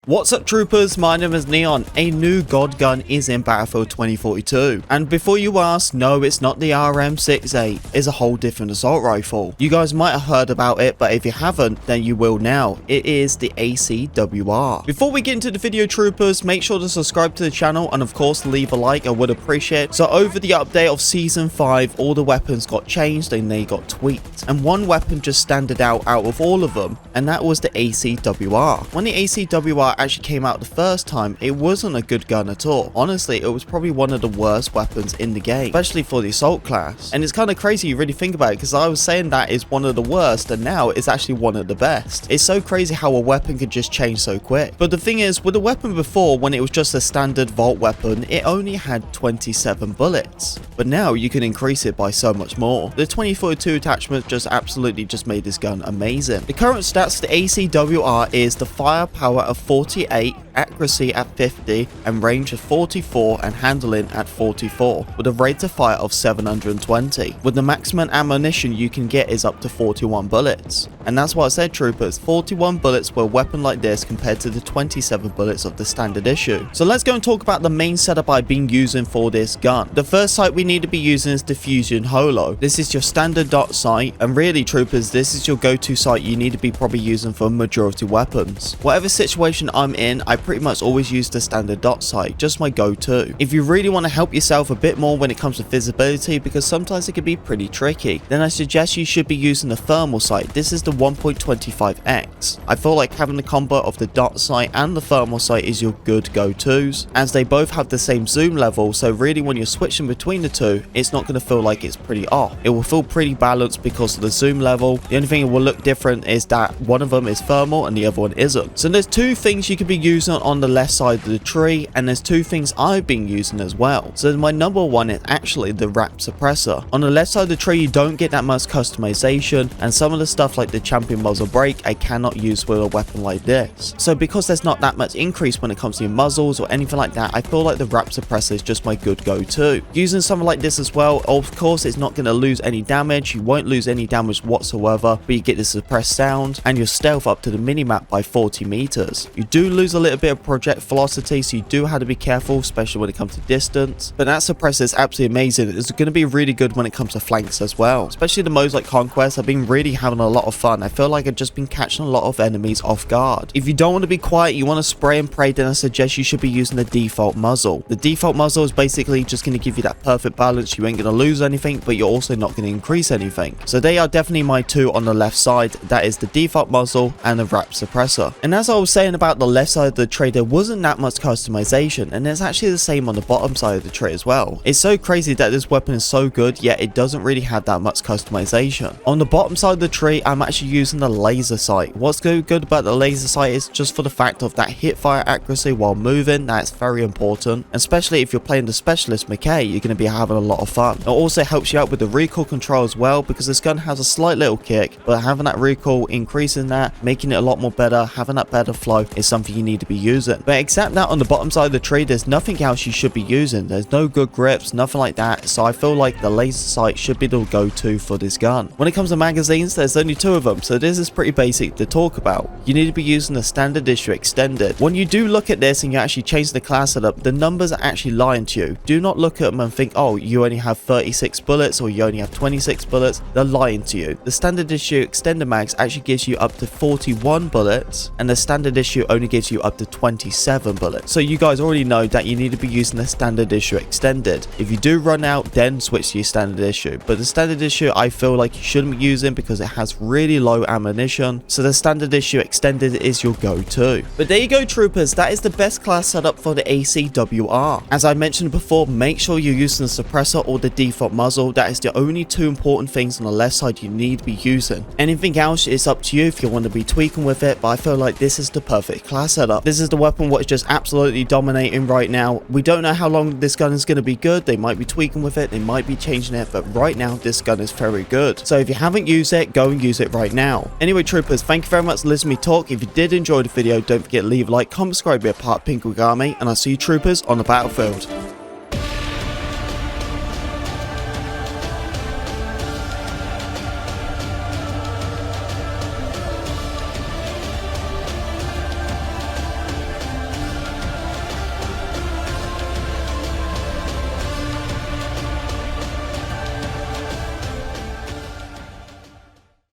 What's up troopers, my name is Neon. A new god gun is in Battlefield 2042. And before you ask, no, it's not the RM68, it's a whole different assault rifle. You guys might have heard about it, but if you haven't, then you will now. It is the ACW-R. Before we get into the video troopers, make sure to subscribe to the channel and of course leave a like, I would appreciate it. So over the update of Season 5, all the weapons got changed and they got tweaked. And one weapon just stood out of all of them, and that was the ACW-R. When the ACW-R actually came out the first time, it wasn't a good gun at all. Honestly, it was probably one of the worst weapons in the game, especially for the assault class. And it's kind of crazy you really think about it, because I was saying that is one of the worst and now it's actually one of the best. It's so crazy how a weapon could just change so quick. But the thing is, with the weapon before, when it was just a standard vault weapon, it only had 27 bullets. But now you can increase it by so much more. The 2042 attachment just absolutely just made this gun amazing. The current stats for the ACW-R is the firepower of 48, accuracy at 50, and range of 44, and handling at 44, with a rate of fire of 720. With the maximum ammunition you can get is up to 41 bullets. And that's what I said troopers, 41 bullets for a weapon like this compared to the 27 bullets of the standard issue. So let's go and talk about the main setup I've been using for this gun. The first sight we need to be using is the Fusion Holo. This is your standard dot sight, and really troopers, this is your go-to sight you need to be probably using for majority weapons. Whatever situation I'm in, I pretty much always use the standard dot sight, just my go-to. If you really want to help yourself a bit more when it comes to visibility, because sometimes it can be pretty tricky, then I suggest you should be using the thermal sight. This is the 1.25x. I feel like having the combo of the dot sight and the thermal sight is your good go-tos, as they both have the same zoom level, so really when you're switching between the two, it's not going to feel like it's pretty off. It will feel pretty balanced because of the zoom level. The only thing it will look different is that one of them is thermal and the other one isn't. So there's two things you could be using on the left side of the tree, and there's two things I've been using as well. So my number one is actually the wrap suppressor. On the left side of the tree, you don't get that much customization, and some of the stuff like the champion muzzle brake I cannot use with a weapon like this. So because there's not that much increase when it comes to your muzzles or anything like that, I feel like the wrap suppressor is just my good go-to. Using something like this as well, of course it's not going to lose any damage, you won't lose any damage whatsoever, but you get the suppressed sound and your stealth up to the minimap by 40 meters. You do lose a little bit of project velocity, so you do have to be careful, especially when it comes to distance, but that suppressor is absolutely amazing. It's going to be really good when it comes to flanks as well, especially the modes like Conquest. I've been really having a lot of fun. I feel like I've just been catching a lot of enemies off guard. If you don't want to be quiet, you want to spray and pray, then I suggest you should be using the default muzzle. The default muzzle is basically just going to give you that perfect balance. You ain't going to lose anything, but you're also not going to increase anything. So they are definitely my two on the left side. That is the default muzzle and the wrap suppressor. And as I was saying about the left side of the tray, there wasn't that much customization, and it's actually the same on the bottom side of the tray as well. It's so crazy that this weapon is so good, yet it doesn't really have that much customization. On the bottom side of the tree, I'm actually using the laser sight. What's good about the laser sight is just for the fact of that hip fire accuracy while moving. That's very important, especially if you're playing the specialist McKay, you're going to be having a lot of fun. It also helps you out with the recoil control as well, because this gun has a slight little kick, but having that recoil, increasing that, making it a lot more better, having that better flow is something you need to be using. But except that, on the bottom side of the tree, there's nothing else you should be using. There's no good grips, nothing like that, so I feel like the laser sight should be the go-to for this gun. When it comes to magazines, there's only two of them, so this is pretty basic to talk about. You need to be using the standard issue extended. When you do look at this and you actually change the class setup, the numbers are actually lying to you. Do not look at them and think, oh, you only have 36 bullets or you only have 26 bullets. They're lying to you. The standard issue extended mags actually gives you up to 41 bullets, and the standard issue only gives you up to 27 bullets. So you guys already know that you need to be using the standard issue extended. If you do run out, then switch to your standard issue. But the standard issue I feel like you shouldn't be using because it has really low ammunition. So the standard issue extended is your go-to. But there you go troopers, that is the best class setup for the ACW-R. As I mentioned before, make sure you're using the suppressor or the default muzzle. That is the only two important things on the left side you need to be using. Anything else is up to you if you want to be tweaking with it, but I feel like this is the perfect class setup. This is the weapon what is just absolutely dominating right now. We don't know how long this gun is going to be good. They might be tweaking with it, they might be changing it, but right now this gun is very good. So if you haven't used it, go and use it right now. Anyway troopers, thank you very much for listening to me talk. If you did enjoy the video, don't forget to leave a like, comment, subscribe, be a part of Pink Army, and I'll see you troopers on the battlefield.